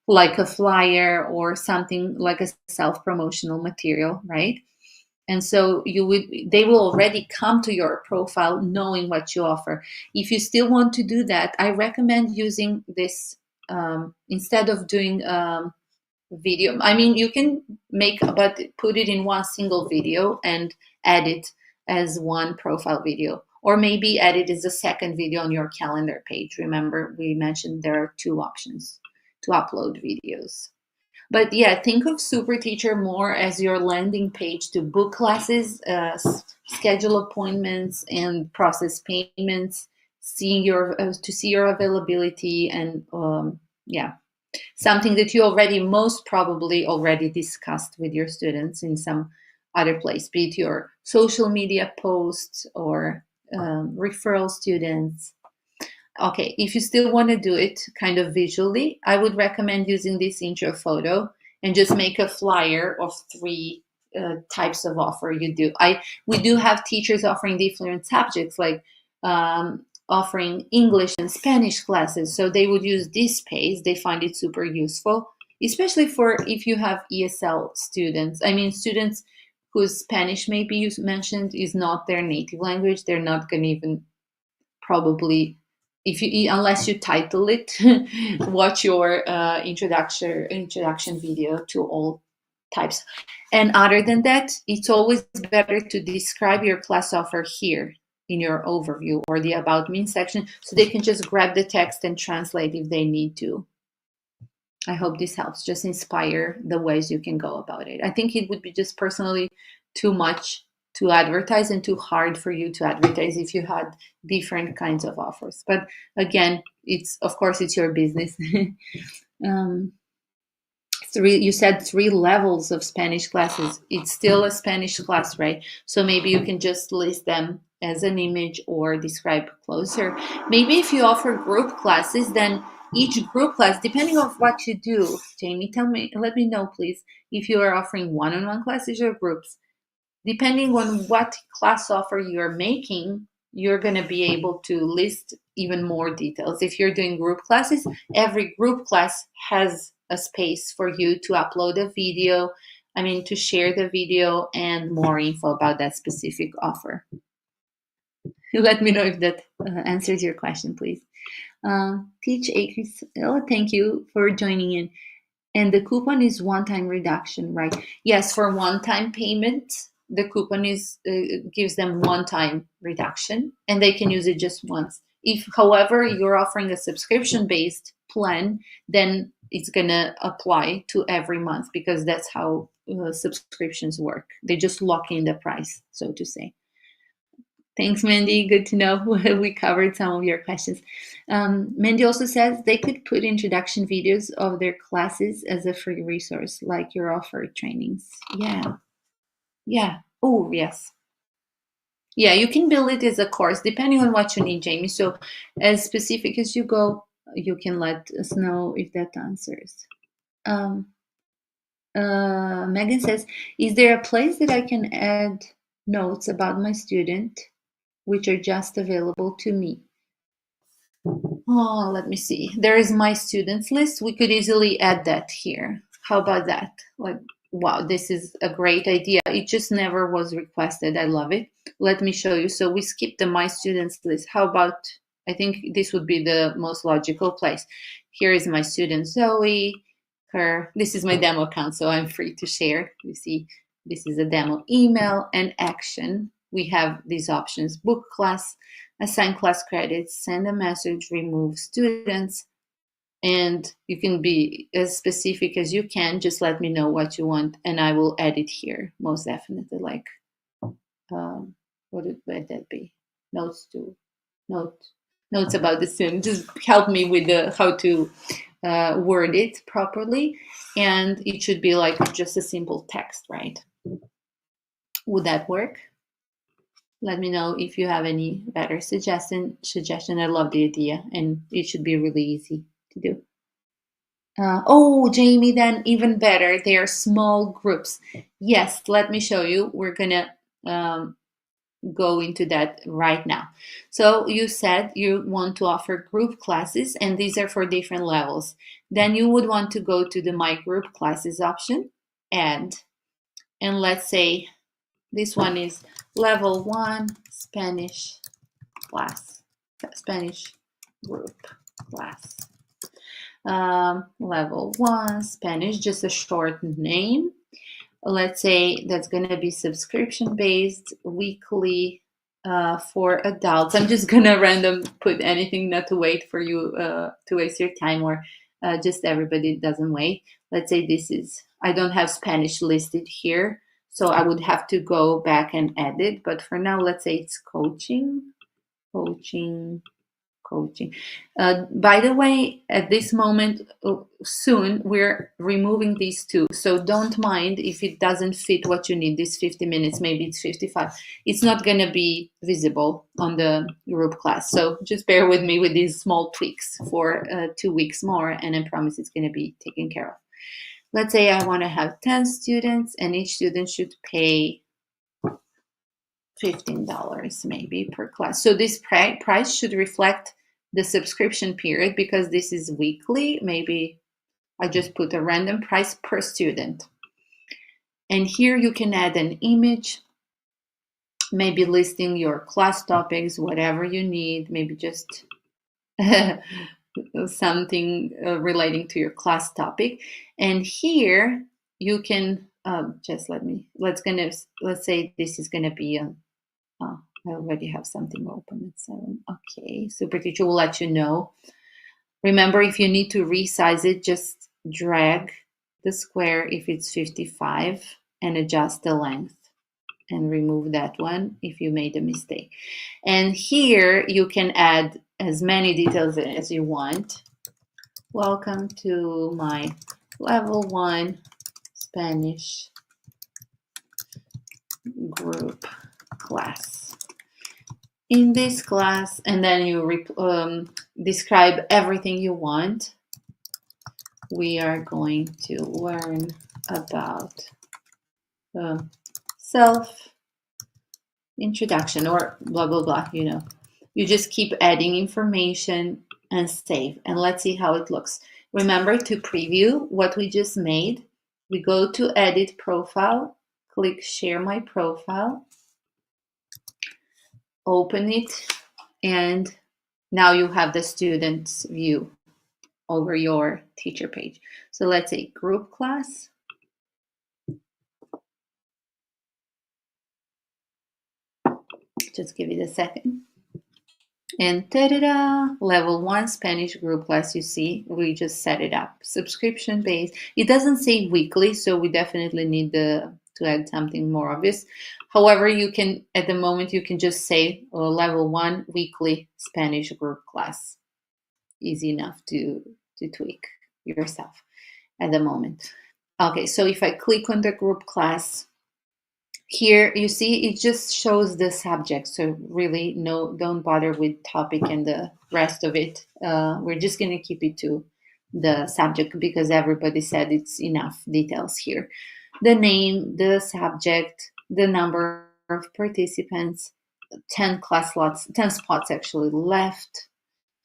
like a flyer or something like a self-promotional material, right? And so they will already come to your profile knowing what you offer. If you still want to do that, I recommend using this instead of doing video. I mean, you can but put it in one single video and add it as one profile video, or maybe add it as a second video on your calendar page. Remember, we mentioned there are 2 options to upload videos. But yeah, think of SuperTeacher more as your landing page to book classes, schedule appointments, and process payments, to see your availability, and something that you most probably already discussed with your students in some other place, be it your social media posts or referral students. Okay, if you still want to do it kind of visually, I would recommend using this intro photo and just make a flyer of 3 types of offer you do. We do have teachers offering different subjects like offering English and Spanish classes. So they would use this space. They find it super useful, especially for if you have ESL students. I mean, students whose Spanish, maybe you mentioned, is not their native language. They're not going to even probably, if you, unless you title it, watch your introduction video to all types. And other than that, it's always better to describe your class offer here in your overview or the About Me section, so they can just grab the text and translate if they need to. I hope this helps just inspire the ways you can go about it. I think it would be just personally too much to advertise and too hard for you to advertise if you had different kinds of offers. But again, it's, of course, it's your business. You said 3 levels of Spanish classes. It's still a Spanish class, right? So maybe you can just list them as an image or describe closer. Maybe if you offer group classes, then each group class, depending on what you do, Jamie, let me know, please, if you are offering one-on-one classes or groups. Depending on what class offer you're making, you're going to be able to list even more details. If you're doing group classes, every group class has a space for you to upload a video, to share the video and more info about that specific offer. Let me know if that answers your question, please. Teach Acres. Oh, thank you for joining in. And the coupon is one-time reduction, right? Yes, for one-time payment, the coupon gives them one-time reduction, and they can use it just once. If, however, you're offering a subscription-based plan, then it's gonna apply to every month, because that's how subscriptions work. They just lock in the price, so to say. Thanks, Mandy. Good to know we covered some of your questions. Mandy also says they could put introduction videos of their classes as a free resource, like your offered trainings. Yeah. Oh, yes. Yeah, you can build it as a course, depending on what you need, Jamie. So as specific as you go, you can let us know if that answers. Megan says, is there a place that I can add notes about my student which are just available to me? Oh, let me see. There is my students list. We could easily add that here. How about that? Like, wow, this is a great idea. It just never was requested. I love it. Let me show you. So we skipped the my students list. How about, I think this would be the most logical place. Here is my student Zoe. This is my demo account, so I'm free to share. You see, this is a demo email and action. We have these options: book class, assign class credits, send a message, remove students, and you can be as specific as you can. Just let me know what you want, and I will add it here, most definitely. Like, what would that be? Notes about the student. Just help me with how to word it properly, and it should be like just a simple text, right? Would that work? Let me know if you have any better suggestion. I love the idea, and it should be really easy to do. Oh, Jamie, then even better. They are small groups. Yes, let me show you. We're gonna go into that right now. So you said you want to offer group classes, and these are for different levels. Then you would want to go to the My Group Classes option, and let's say this one is level 1 Spanish class, Spanish group class. Level 1 Spanish, just a short name. Let's say that's going to be subscription based, weekly, for adults. I'm just going to random put anything, not to wait for you to waste your time, or just everybody doesn't wait. Let's say this is, I don't have Spanish listed here, so I would have to go back and add it. But for now, let's say it's coaching. By the way, at this moment, soon we're removing these two. So don't mind if it doesn't fit what you need, this 50 minutes, maybe it's 55. It's not going to be visible on the group class. So just bear with me with these small tweaks for 2 weeks more, and I promise it's going to be taken care of. Let's say I want to have 10 students, and each student should pay $15 maybe per class. So this price should reflect the subscription period, because this is weekly. Maybe I just put a random price per student. And here you can add an image, maybe listing your class topics, whatever you need, maybe just something relating to your class topic. And here you can let's say this is gonna be I already have something open at 7. Okay, SuperTeacher will let you know. Remember, if you need to resize it, just drag the square if it's 55 and adjust the length, and remove that one if you made a mistake. And here you can add as many details as you want. Welcome to my level 1 Spanish group class. In this class, and then you describe everything you want. We are going to learn about self introduction, or blah blah blah. You just keep adding information and save, and let's see how it looks. Remember to preview what we just made. We go to edit profile, click share my profile, open it, and now you have the student's view over your teacher page. So let's say group class. Just give it a second. And ta-da-da, level 1 Spanish group class. You see, we just set it up. Subscription based. It doesn't say weekly, so we definitely need to add something more obvious. However, you can, at the moment, you can just say level 1 weekly Spanish group class. Easy enough to tweak yourself at the moment. Okay, so if I click on the group class, here you see it just shows the subject, so really don't bother with topic and the rest of it. We're just going to keep it to the subject, because everybody said it's enough details here. The name, the subject, the number of participants, 10 class slots, 10 spots actually left,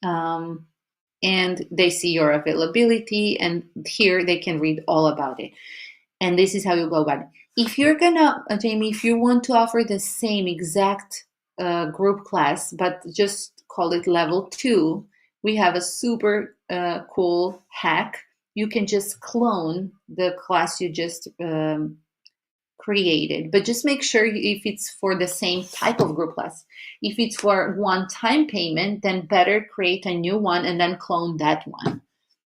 and they see your availability, and here they can read all about it. And this is how you go about it. If you're gonna, Jamie, if you want to offer the same exact group class, but just call it level 2, we have a super cool hack. You can just clone the class you just created, but just make sure if it's for the same type of group class. If it's for one-time payment, then better create a new one and then clone that one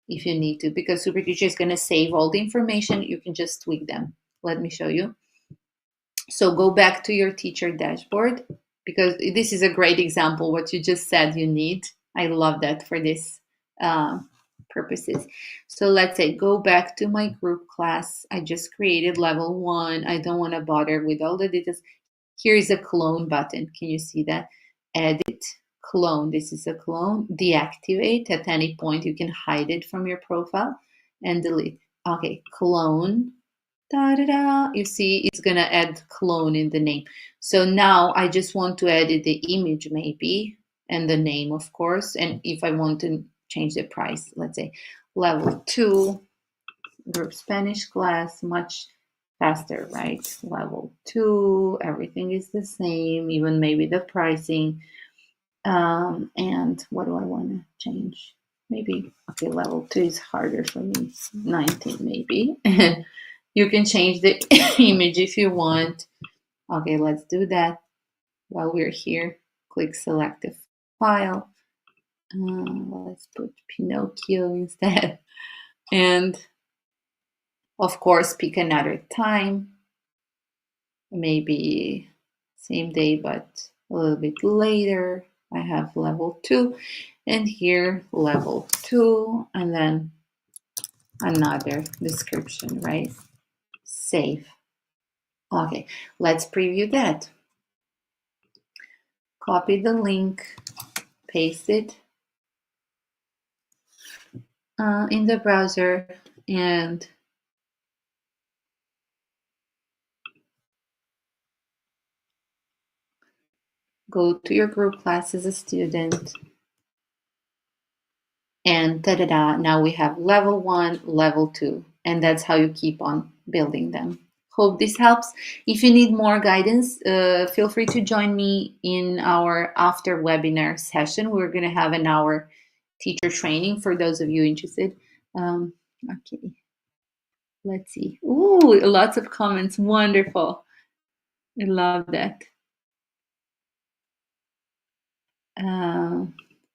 if you need to, because SuperTeacher is going to save all the information. You can just tweak them. Let me show you. So go back to your teacher dashboard, because this is a great example what you just said you need. I love that for this purposes. So let's say go back to my group class. I just created level 1. I don't want to bother with all the details. Here is a clone button. Can you see that? Edit, clone. This is a clone. Deactivate. At any point you can hide it from your profile and delete. Okay, clone. Da-da-da. You see it's gonna add clone in the name. So now I just want to edit the image maybe, and the name of course, and if I want to change the price, let's say level 2 group Spanish class, much faster, right? Level 2, everything is the same, even maybe the pricing. And what do I want to change? Maybe, okay, level 2 is harder for me, 19 maybe. You can change the image if you want. Okay, let's do that. While we're here, click select the file. Let's put Pinocchio instead. And of course, pick another time. Maybe same day, but a little bit later. I have level 2. And here, level 2. And then another description, right? Save. Okay, let's preview that. Copy the link, paste it in the browser, and go to your group class as a student, and da-da-da, now we have level 1, level 2, and that's how you keep on building them. Hope this helps. If you need more guidance, feel free to join me in our after webinar session. We're going to have an hour teacher training for those of you interested. Okay, let's see. Ooh, lots of comments. Wonderful. I love that.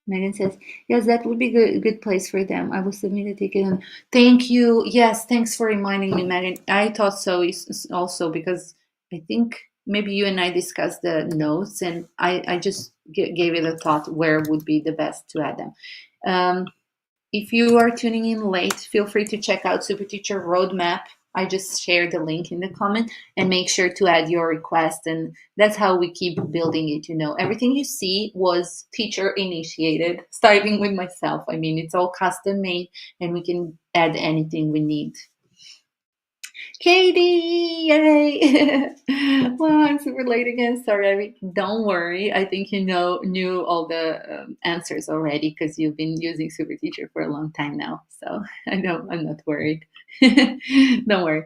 Megan says, yes, that would be a good place for them. I will submit a ticket. And thank you. Yes, thanks for reminding me, Megan. I thought so also, because I think maybe you and I discussed the notes, and I just gave it a thought where would be the best to add them. If you are tuning in late, feel free to check out SuperTeacher Roadmap. I just shared the link in the comment, and make sure to add your request. And that's how we keep building it. Everything you see was teacher initiated, starting with myself. I mean, it's all custom made, and we can add anything we need. Katie, yay! Well, I'm super late again. Sorry. Don't worry. I think you knew all the answers already, because you've been using SuperTeacher for a long time now. So I know I'm not worried. Don't worry.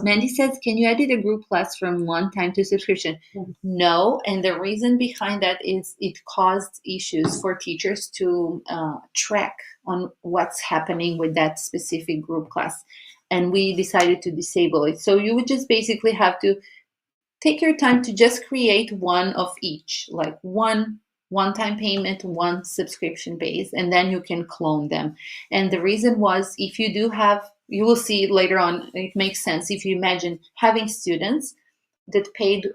Mandy says, can you edit a group class from one-time to subscription? No, and the reason behind that is it caused issues for teachers to track on what's happening with that specific group class. And we decided to disable it. So you would just basically have to take your time to just create one of each, like one-time payment, one subscription base, and then you can clone them. And the reason was, if you do have, you will see it later on, it makes sense. If you imagine having students that paid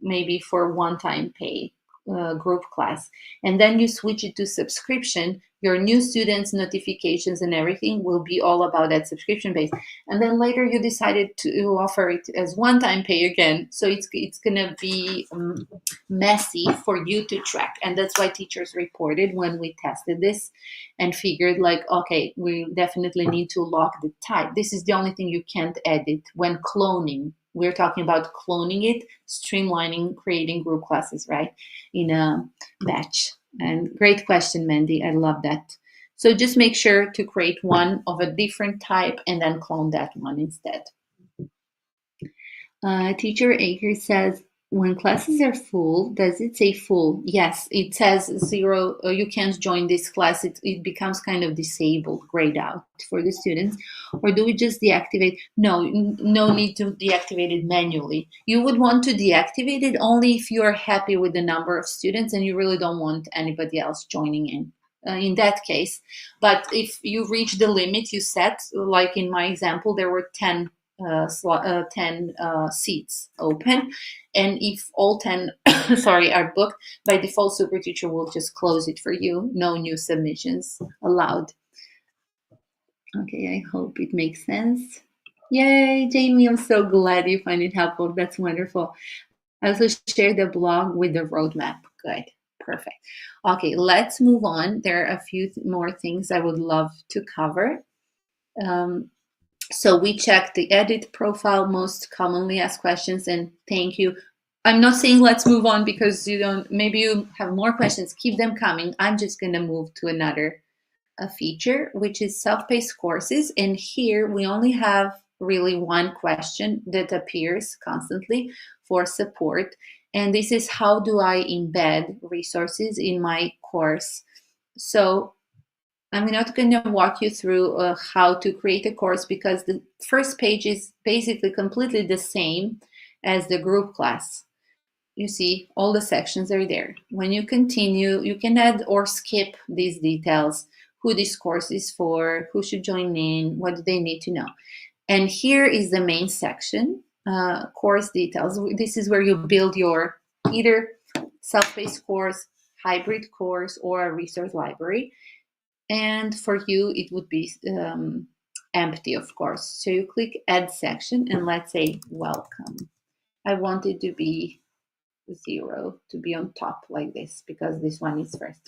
maybe for one-time pay group class, and then you switch it to subscription, your new students notifications and everything will be all about that subscription base. And then later you decided to offer it as one-time pay again, so it's gonna be messy for you to track. And that's why teachers reported when we tested this and figured, like, okay, we definitely need to lock the type. This is the only thing you can't edit when cloning. We're talking about cloning it, streamlining, creating group classes, right, in a batch. And great question, Mandy. I love that. So just make sure to create one of a different type and then clone that one instead. Teacher Aker says, when classes are full, does it say full? Yes, it says 0. You can't join this class. It becomes kind of disabled, grayed out for the students. Or do we just deactivate? No need to deactivate it manually. You would want to deactivate it only if you are happy with the number of students and you really don't want anybody else joining in that case. But if you reach the limit you set, like in my example, there were 10 seats open, and if all 10 are booked, by default SuperTeacher will just close it for you. No new submissions allowed. Okay, I hope it makes sense. Yay, Jamie, I'm so glad you find it helpful. That's wonderful. I also shared the blog with the roadmap. Good, perfect. Okay, let's move on. There are a few more things I would love to cover. So we checked the edit profile, most commonly asked questions, and thank you. I'm not saying let's move on because maybe you have more questions. Keep them coming. I'm just going to move to another feature, which is self-paced courses. And here we only have really one question that appears constantly for support. And this is, how do I embed resources in my course? So I'm not going to walk you through how to create a course, because the first page is basically completely the same as the group class. You see, all the sections are there. When you continue, you can add or skip these details, who this course is for, who should join in, what do they need to know. And here is the main section, course details. This is where you build your either self-paced course, hybrid course, or a resource library. And for you, it would be empty, of course. So you click add section, and let's say welcome. I want it to be 0, to be on top like this, because this one is first.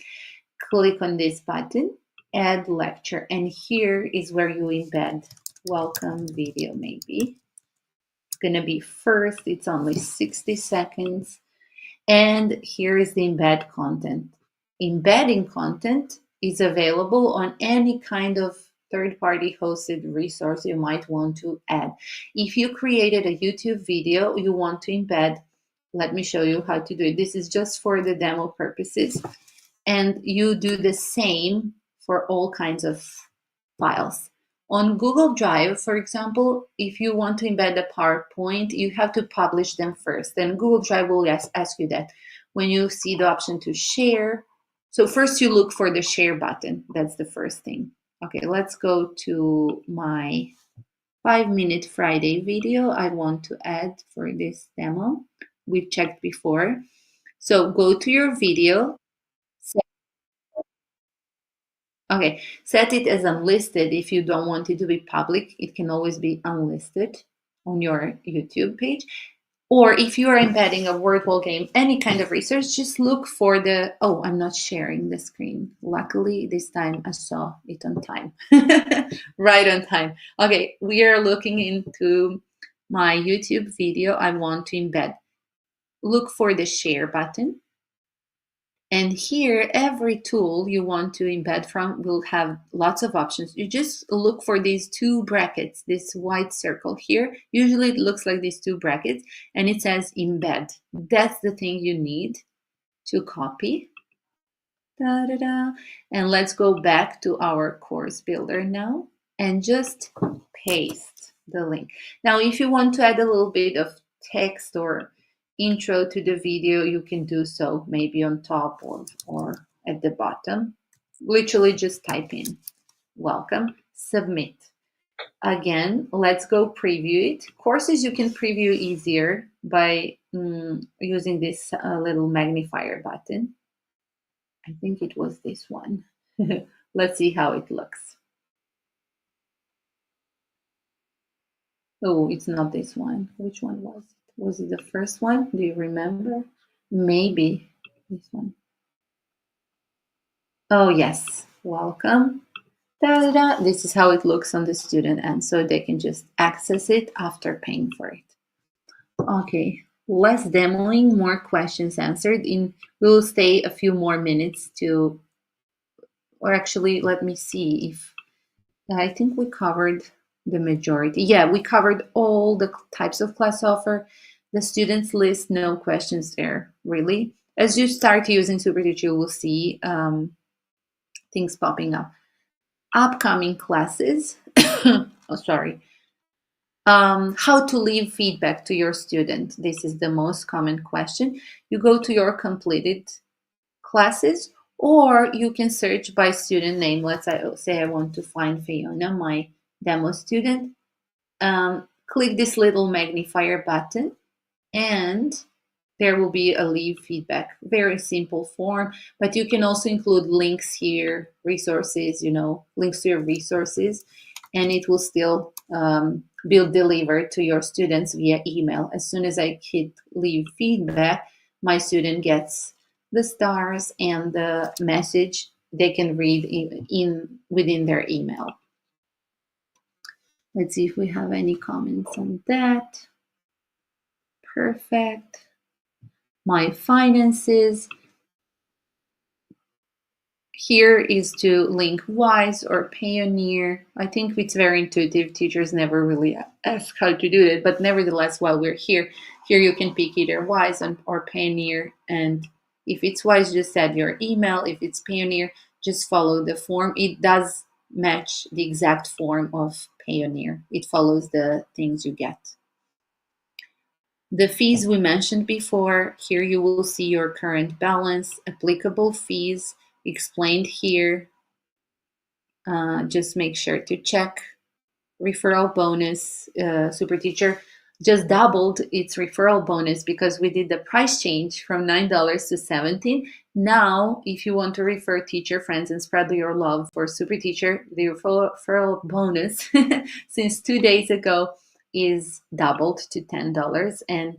Click on this button, add lecture, and here is where you embed welcome video. Maybe it's gonna be first. It's only 60 seconds. And here is the embed content. Embedding content is available on any kind of third-party hosted resource you might want to add. If you created a YouTube video you want to embed, let me show you how to do it. This is just for the demo purposes. And you do the same for all kinds of files. On Google Drive, for example, if you want to embed a PowerPoint, you have to publish them first. Then Google Drive will ask you that. When you see the option to share, so first you look for the share button. That's the first thing. Okay, let's go to my 5-minute Friday video I want to add for this demo. We've checked before. So go to your video. Okay, set it as unlisted if you don't want it to be public. It can always be unlisted on your YouTube page. Or if you are embedding a word wall game, any kind of research, just look for the, oh, I'm not sharing the screen. Luckily, this time I saw it on time. Right on time. Okay, we are looking into my YouTube video I want to embed. Look for the share button. And here, every tool you want to embed from will have lots of options. You just look for these two brackets, this white circle here. Usually it looks like these two brackets, and it says embed. That's the thing you need to copy. Da-da-da. And let's go back to our course builder now and just paste the link. Now, if you want to add a little bit of text or intro to the video, you can do so maybe on top or at the bottom. Literally just type in welcome, submit. Again, let's go preview it. Courses you can preview easier by using this little magnifier button. I think it was this one. Let's see how it looks. Oh, it's not this one. Which one was it? Was it the first one? Do you remember? Maybe this one. Oh, yes. Welcome. Da-da-da. This is how it looks on the student end, so they can just access it after paying for it. Okay, less demoing, more questions answered. We'll stay a few more minutes to, or actually, let me see if, I think we covered the majority. Yeah, we covered all the types of class offer. The students list, no questions there, really. As you start using SuperTeacher, you will see things popping up. Upcoming classes. Oh, sorry. How to leave feedback to your student. This is the most common question. You go to your completed classes, or you can search by student name. Let's say I want to find Fiona, my demo student. Click this little magnifier button and there will be a leave feedback. Very simple form, but you can also include links here, resources, links to your resources, and it will still be delivered to your students via email. As soon as I hit leave feedback, my student gets the stars and the message they can read within their email. Let's see if we have any comments on that. Perfect. My finances. Here is to link WISE or Payoneer. I think it's very intuitive. Teachers never really ask how to do it, but nevertheless, while we're here you can pick either WISE or Payoneer. And if it's WISE, just add your email. If it's Payoneer, just follow the form. It does match the exact form of Payoneer. It follows the things you get. The fees we mentioned before, here you will see your current balance, applicable fees explained here. Just make sure to check. Referral bonus, SuperTeacher just doubled its referral bonus because we did the price change from $9 to $17. Now, if you want to refer teacher friends and spread your love for SuperTeacher, the referral bonus since 2 days ago is doubled to $10. And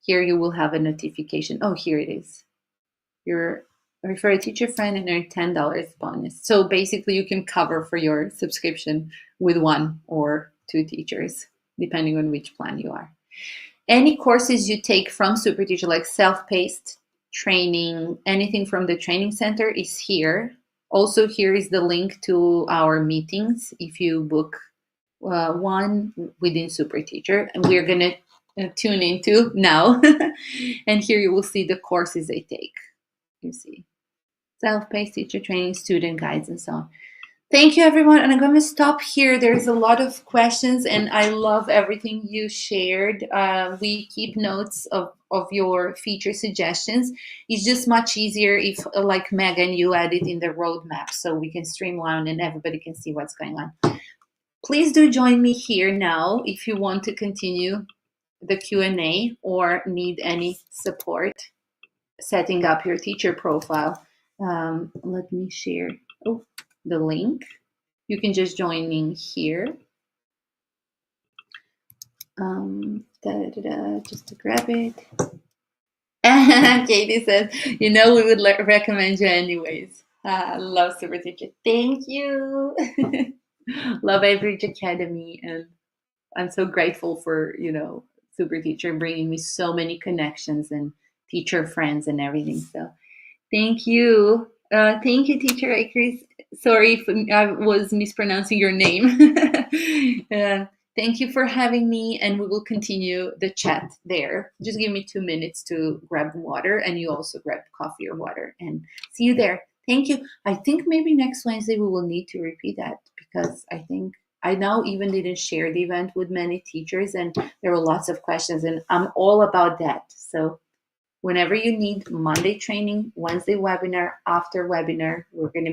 here you will have a notification. Oh, here it is. Your refer a teacher friend and earn $10 bonus. So basically you can cover for your subscription with 1 or 2 teachers, depending on which plan you are. Any courses you take from SuperTeacher, like self-paced training, anything from the training center is here. Also, here is the link to our meetings if you book one within SuperTeacher, and we're going to tune into now. And here you will see the courses I take. You see self-paced teacher training, student guides, and so on. Thank you, everyone. And I'm going to stop here. There's a lot of questions, and I love everything you shared. We keep notes of your feature suggestions. It's just much easier if, like Megan, you add it in the roadmap so we can streamline and everybody can see what's going on. Please do join me here now if you want to continue the Q&A or need any support setting up your teacher profile. Let me share the link. You can just join in here. Just to grab it. Katie says, we would recommend you anyways. Love SuperTeacher. Thank you. Love Average Academy. And I'm so grateful for, SuperTeacher bringing me so many connections and teacher friends and everything. So thank you. Thank you, Teacher Akers. Sorry if I was mispronouncing your name. Thank you for having me, and we will continue the chat there. Just give me 2 minutes to grab water, and you also grab coffee or water, and see you there. Thank you. I think maybe next Wednesday we will need to repeat that, because I think I now even didn't share the event with many teachers, and there were lots of questions, and I'm all about that. So whenever you need Monday training, Wednesday webinar, after webinar, we're going to